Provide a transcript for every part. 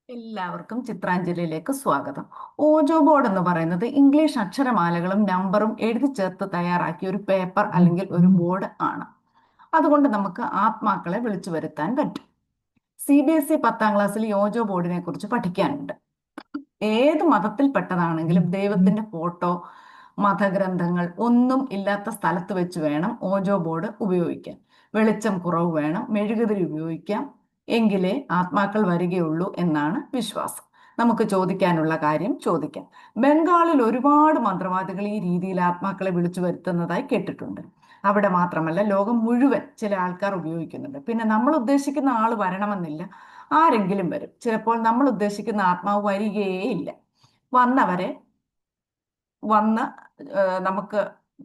എല്ലാവർക്കും ചിത്രാഞ്ജലിയിലേക്ക് സ്വാഗതം. ഓജോ ബോർഡ് എന്ന് പറയുന്നത് ഇംഗ്ലീഷ് അക്ഷരമാലകളും നമ്പറും എഴുതി ചേർത്ത് തയ്യാറാക്കിയ ഒരു പേപ്പർ അല്ലെങ്കിൽ ഒരു ബോർഡ് ആണ്. അതുകൊണ്ട് നമുക്ക് ആത്മാക്കളെ വിളിച്ചു വരുത്താൻ പറ്റും. CBSE 10ാം ക്ലാസ്സിൽ ഈ ഓജോ ബോർഡിനെ കുറിച്ച് പഠിക്കാനുണ്ട്. ഏത് മതത്തിൽപ്പെട്ടതാണെങ്കിലും ദൈവത്തിന്റെ ഫോട്ടോ, മതഗ്രന്ഥങ്ങൾ ഒന്നും ഇല്ലാത്ത സ്ഥലത്ത് വെച്ച് വേണം ഓജോ ബോർഡ് ഉപയോഗിക്കാൻ. വെളിച്ചം കുറവ് വേണം, മെഴുകുതിരി ഉപയോഗിക്കാം, എങ്കിലേ ആത്മാക്കൾ വരികയുള്ളൂ എന്നാണ് വിശ്വാസം. നമുക്ക് ചോദിക്കാനുള്ള കാര്യം ചോദിക്കാം. ബംഗാളിൽ ഒരുപാട് മന്ത്രവാദികൾ ഈ രീതിയിൽ ആത്മാക്കളെ വിളിച്ചു വരുത്തുന്നതായി കേട്ടിട്ടുണ്ട്. അവിടെ മാത്രമല്ല, ലോകം മുഴുവൻ ചില ആൾക്കാർ ഉപയോഗിക്കുന്നുണ്ട്. പിന്നെ നമ്മൾ ഉദ്ദേശിക്കുന്ന ആൾ വരണമെന്നില്ല, ആരെങ്കിലും വരും. ചിലപ്പോൾ നമ്മൾ ഉദ്ദേശിക്കുന്ന ആത്മാവ് വരികയേയില്ല. വന്നവരെ വന്ന് നമുക്ക്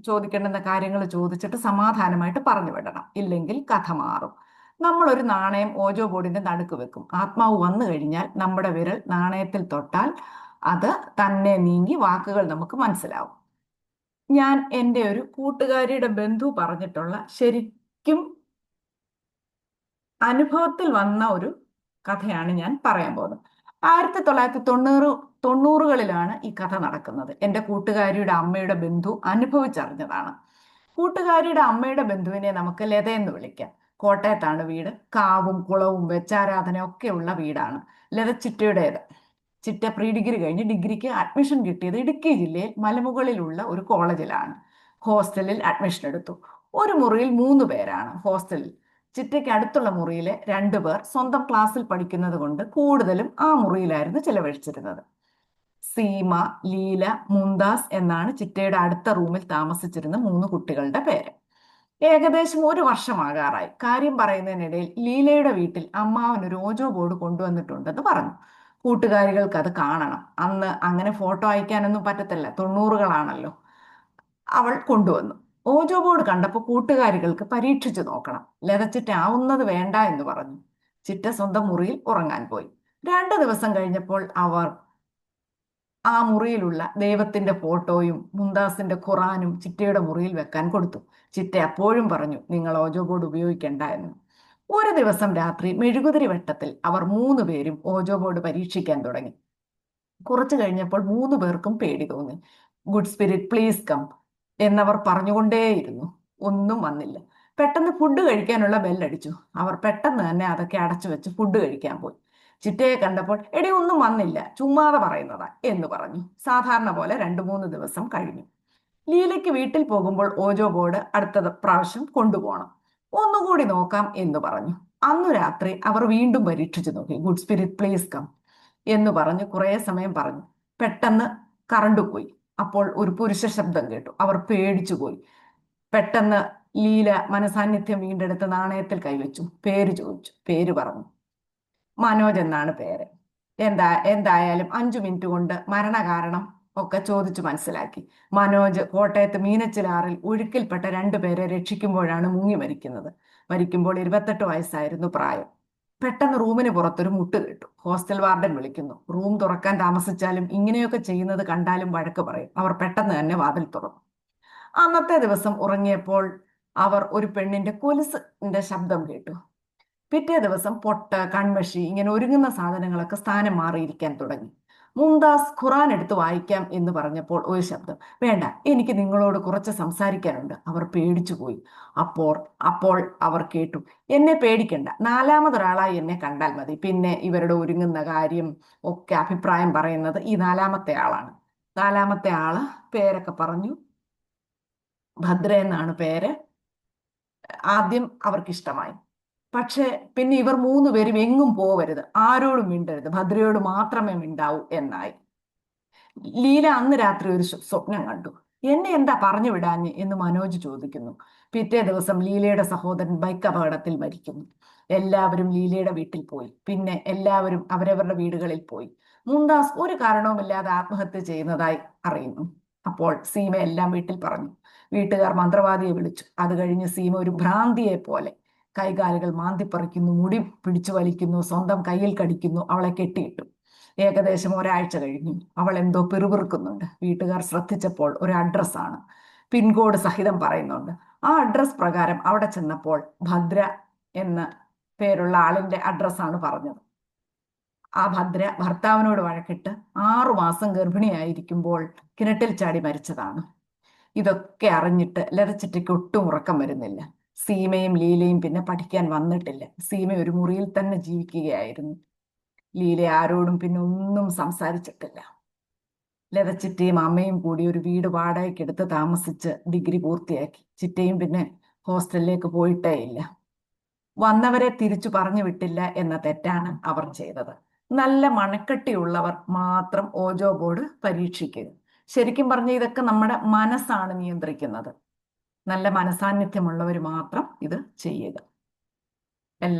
ചോദിക്കേണ്ടുന്ന കാര്യങ്ങൾ ചോദിച്ചിട്ട് സമാധാനമായിട്ട് പറഞ്ഞു വിടണം. ഇല്ലെങ്കിൽ കഥ മാറും. നമ്മളൊരു നാണയം ഓജോ ബോർഡിന്റെ നടുക്ക് വെക്കും. ആത്മാവ് വന്നു കഴിഞ്ഞാൽ നമ്മുടെ വിരൽ നാണയത്തിൽ തൊട്ടാൽ അത് തന്നെ നീങ്ങി വാക്കുകൾ നമുക്ക് മനസ്സിലാവും. ഞാൻ എൻ്റെ ഒരു കൂട്ടുകാരിയുടെ ബന്ധു പറഞ്ഞിട്ടുള്ള ശരിക്കും അനുഭവത്തിൽ വന്ന ഒരു കഥയാണ് ഞാൻ പറയാൻ പോകുന്നത്. 1990കളിലാണ് ഈ കഥ നടക്കുന്നത്. എൻ്റെ കൂട്ടുകാരിയുടെ അമ്മയുടെ ബന്ധു അനുഭവിച്ചറിഞ്ഞതാണ്. കൂട്ടുകാരിയുടെ അമ്മയുടെ ബന്ധുവിനെ നമുക്ക് ലത എന്ന് വിളിക്കാം. കോട്ടയത്താണ് വീട്. കാവും കുളവും വെച്ചാരാധന ഒക്കെയുള്ള വീടാണ്. ലത ചിറ്റയുടേത്. ചിറ്റ പ്രീ ഡിഗ്രി കഴിഞ്ഞ് ഡിഗ്രിക്ക് അഡ്മിഷൻ കിട്ടിയത് ഇടുക്കി ജില്ലയിൽ മലമുകളിലുള്ള ഒരു കോളേജിലാണ്. ഹോസ്റ്റലിൽ അഡ്മിഷൻ എടുത്തു. ഒരു മുറിയിൽ 3 പേരാണ് ഹോസ്റ്റലിൽ. ചിറ്റയ്ക്ക് അടുത്തുള്ള മുറിയിലെ 2 പേർ സ്വന്തം ക്ലാസ്സിൽ പഠിക്കുന്നത് കൊണ്ട് കൂടുതലും ആ മുറിയിലായിരുന്നു ചിലവഴിച്ചിരുന്നത്. സീമ, ലീല, മുന്താസ് എന്നാണ് ചിറ്റയുടെ അടുത്ത റൂമിൽ താമസിച്ചിരുന്ന 3 കുട്ടികളുടെ പേര്. ഏകദേശം ഒരു വർഷമാകാറായി. കാര്യം പറയുന്നതിനിടയിൽ ലീലയുടെ വീട്ടിൽ അമ്മാവനൊരു ഓജോ ബോർഡ് കൊണ്ടുവന്നിട്ടുണ്ടെന്ന് പറഞ്ഞു. കൂട്ടുകാരികൾക്ക് അത് കാണണം. അന്ന് അങ്ങനെ ഫോട്ടോ അയക്കാനൊന്നും പറ്റത്തില്ല, 90കളാണല്ലോ. അവൾ കൊണ്ടുവന്നു. ഓജോ ബോർഡ് കണ്ടപ്പോൾ കൂട്ടുകാരികൾക്ക് പരീക്ഷിച്ചു നോക്കണം. ലതച്ചിട്ട ആവുന്നത് വേണ്ട എന്ന് പറഞ്ഞു. ചിറ്റ സ്വന്തം മുറിയിൽ ഉറങ്ങാൻ പോയി. 2 ദിവസം കഴിഞ്ഞപ്പോൾ അവർ ആ മുറിയിലുള്ള ദൈവത്തിന്റെ ഫോട്ടോയും മുന്താസിന്റെ ഖുറാനും ചിറ്റയുടെ മുറിയിൽ വെക്കാൻ കൊടുത്തു. ചിറ്റ അപ്പോഴും പറഞ്ഞു, നിങ്ങൾ ഓജോ ബോർഡ് ഉപയോഗിക്കണ്ട എന്ന്. ഒരു ദിവസം രാത്രി മെഴുകുതിരി വെട്ടത്തിൽ അവർ 3 പേരും ഓജോ ബോർഡ് പരീക്ഷിക്കാൻ തുടങ്ങി. കുറച്ചു കഴിഞ്ഞപ്പോൾ 3 പേർക്കും പേടി തോന്നി. ഗുഡ് സ്പിരിറ്റ് പ്ലീസ് കം എന്നവർ പറഞ്ഞുകൊണ്ടേയിരുന്നു. ഒന്നും വന്നില്ല. പെട്ടെന്ന് ഫുഡ് കഴിക്കാനുള്ള ബെല്ലടിച്ചു. അവർ പെട്ടെന്ന് തന്നെ അതൊക്കെ അടച്ചു വെച്ച് ഫുഡ് കഴിക്കാൻ പോയി. ചിറ്റയെ കണ്ടപ്പോൾ എടി ഒന്നും വന്നില്ല, ചുമ്മാതെ പറയുന്നതാ എന്ന് പറഞ്ഞു. സാധാരണ പോലെ 2-3 ദിവസം കഴിഞ്ഞു. ലീലയ്ക്ക് വീട്ടിൽ പോകുമ്പോൾ ഓജോ ബോർഡ് അടുത്ത പ്രാവശ്യം കൊണ്ടുപോകണം. ഒന്നുകൂടി നോക്കാം എന്ന് പറഞ്ഞു. അന്നു രാത്രി അവർ വീണ്ടും പരീക്ഷിച്ചു നോക്കി. ഗുഡ് സ്പിരിറ്റ് പ്ലീസ് കം എന്ന് പറഞ്ഞ് കുറേ സമയം പറഞ്ഞു. പെട്ടെന്ന് കറണ്ട് പോയി. അപ്പോൾ ഒരു പുരുഷ ശബ്ദം കേട്ടു. അവർ പേടിച്ചു പോയി. പെട്ടെന്ന് ലീല മനസാന്നിധ്യം വീണ്ടെടുത്ത് നാണയത്തിൽ കൈവച്ചു. പേര് ചോദിച്ചു. പേര് പറഞ്ഞു. മനോജ് എന്നാണ് പേര്. എന്തായാലും 5 മിനിറ്റ് കൊണ്ട് മരണകാരണം ഒക്കെ ചോദിച്ചു മനസ്സിലാക്കി. മനോജ് കോട്ടയത്ത് മീനച്ചിലാറിൽ ഒഴുക്കിൽപ്പെട്ട 2 പേരെ രക്ഷിക്കുമ്പോഴാണ് മുങ്ങി മരിക്കുന്നത്. മരിക്കുമ്പോൾ 28 വയസ്സായിരുന്നു പ്രായം. പെട്ടെന്ന് റൂമിന് പുറത്തൊരു മുട്ട് കേട്ടു. ഹോസ്റ്റൽ വാർഡൻ വിളിക്കുന്നു. റൂം തുറക്കാൻ താമസിച്ചാലും ഇങ്ങനെയൊക്കെ ചെയ്യുന്നത് കണ്ടാലും വഴക്ക് പറയും. അവർ പെട്ടെന്ന് തന്നെ വാതിൽ തുറന്നു. അന്നത്തെ ദിവസം ഉറങ്ങിയപ്പോൾ അവർ ഒരു പെണ്ണിന്റെ കൊലുസിന്റെ ശബ്ദം കേട്ടു. പിറ്റേ ദിവസം പൊട്ട്, കൺമഷി ഇങ്ങനെ ഒരുങ്ങുന്ന സാധനങ്ങളൊക്കെ സ്ഥാനം മാറിയിരിക്കാൻ തുടങ്ങി. മുംതാസ് ഖുറാൻ എടുത്ത് വായിക്കാം എന്ന് പറഞ്ഞപ്പോൾ ഒരു ശബ്ദം, വേണ്ട, എനിക്ക് നിങ്ങളോട് കുറച്ച് സംസാരിക്കാനുണ്ട്. അവർ പേടിച്ചു പോയി. അപ്പോൾ അപ്പോൾ അവർ കേട്ടു, എന്നെ പേടിക്കണ്ട, 4മതൊരാളായി എന്നെ കണ്ടാൽ മതി. പിന്നെ ഇവരുടെ ഒരുങ്ങുന്ന കാര്യം ഒക്കെ അഭിപ്രായം പറയുന്നത് ഈ 4മത്തെ ആളാണ്. 4മത്തെ ആള് പേരൊക്കെ പറഞ്ഞു. ഭദ്ര എന്നാണ് പേര്. ആദ്യം അവർക്ക് ഇഷ്ടമായി. പക്ഷെ പിന്നെ ഇവർ 3 പേരും എങ്ങും പോവരുത്, ആരോടും മിണ്ടരുത്, ഭദ്രയോട് മാത്രമേ മിണ്ടാവൂ എന്നായി. ലീല അന്ന് രാത്രി ഒരു സ്വപ്നം കണ്ടു. എന്നെ എന്താ പറഞ്ഞു വിടാഞ്ഞ് എന്ന് മനോജ് ചോദിക്കുന്നു. പിറ്റേ ദിവസം ലീലയുടെ സഹോദരൻ ബൈക്ക് അപകടത്തിൽ മരിക്കുന്നു. എല്ലാവരും ലീലയുടെ വീട്ടിൽ പോയി. പിന്നെ എല്ലാവരും അവരവരുടെ വീടുകളിൽ പോയി. മുംതാസ് ഒരു കാരണവുമില്ലാതെ ആത്മഹത്യ ചെയ്യുന്നതായി അറിയുന്നു. അപ്പോൾ സീമ എല്ലാം വീട്ടിൽ പറഞ്ഞു. വീട്ടുകാർ മന്ത്രവാദിയെ വിളിച്ചു. അത് കഴിഞ്ഞ് സീമ ഒരു ഭ്രാന്തിയെ പോലെ കൈകാലുകൾ മാന്തിപ്പറിക്കുന്നു, മുടി പിടിച്ചു വലിക്കുന്നു, സ്വന്തം കയ്യിൽ കടിക്കുന്നു. അവളെ കെട്ടിയിട്ടു. ഏകദേശം ഒരാഴ്ച കഴിഞ്ഞു. അവൾ എന്തോ പിറുപിറുക്കുന്നുണ്ട്. വീട്ടുകാർ ശ്രദ്ധിച്ചപ്പോൾ ഒരു അഡ്രസ്സാണ്. പിൻകോഡ് സഹിതം പറയുന്നുണ്ട്. ആ അഡ്രസ് പ്രകാരം അവിടെ ചെന്നപ്പോൾ ഭദ്ര എന്ന പേരുള്ള ആളിന്റെ അഡ്രസ്സാണ് പറഞ്ഞത്. ആ ഭദ്ര ഭർത്താവിനോട് വഴക്കിട്ട് 6 മാസം ഗർഭിണിയായിരിക്കുമ്പോൾ കിണറ്റിൽ ചാടി മരിച്ചതാണ്. ഇതൊക്കെ അറിഞ്ഞിട്ട് ലതച്ചിറ്റയ്ക്ക് ഒട്ടും ഉറക്കം വരുന്നില്ല. സീമയും ലീലയും പിന്നെ പഠിക്കാൻ വന്നിട്ടില്ല. സീമ ഒരു മുറിയിൽ തന്നെ ജീവിക്കുകയായിരുന്നു. ലീല ആരോടും പിന്നെ ഒന്നും സംസാരിച്ചിട്ടില്ല. ലതച്ചിറ്റയും അമ്മയും കൂടി ഒരു വീട് വാടകയ്ക്ക് എടുത്ത് താമസിച്ച് ഡിഗ്രി പൂർത്തിയാക്കി. ചിറ്റയും പിന്നെ ഹോസ്റ്റലിലേക്ക് പോയിട്ടേ ഇല്ല. വന്നവരെ തിരിച്ചു പറഞ്ഞു വിട്ടില്ല എന്ന തെറ്റാണ് അവർ ചെയ്തത്. നല്ല മണക്കട്ടിയുള്ളവർ മാത്രം ഓജോ ബോർഡ് പരീക്ഷിക്കുക. ശരിക്കും പറഞ്ഞ ഇതൊക്കെ നമ്മുടെ മനസ്സാണ് നിയന്ത്രിക്കുന്നത്. നല്ല മനസാന്നിധ്യമുള്ളവർ മാത്രം ഇത് ചെയ്യുക.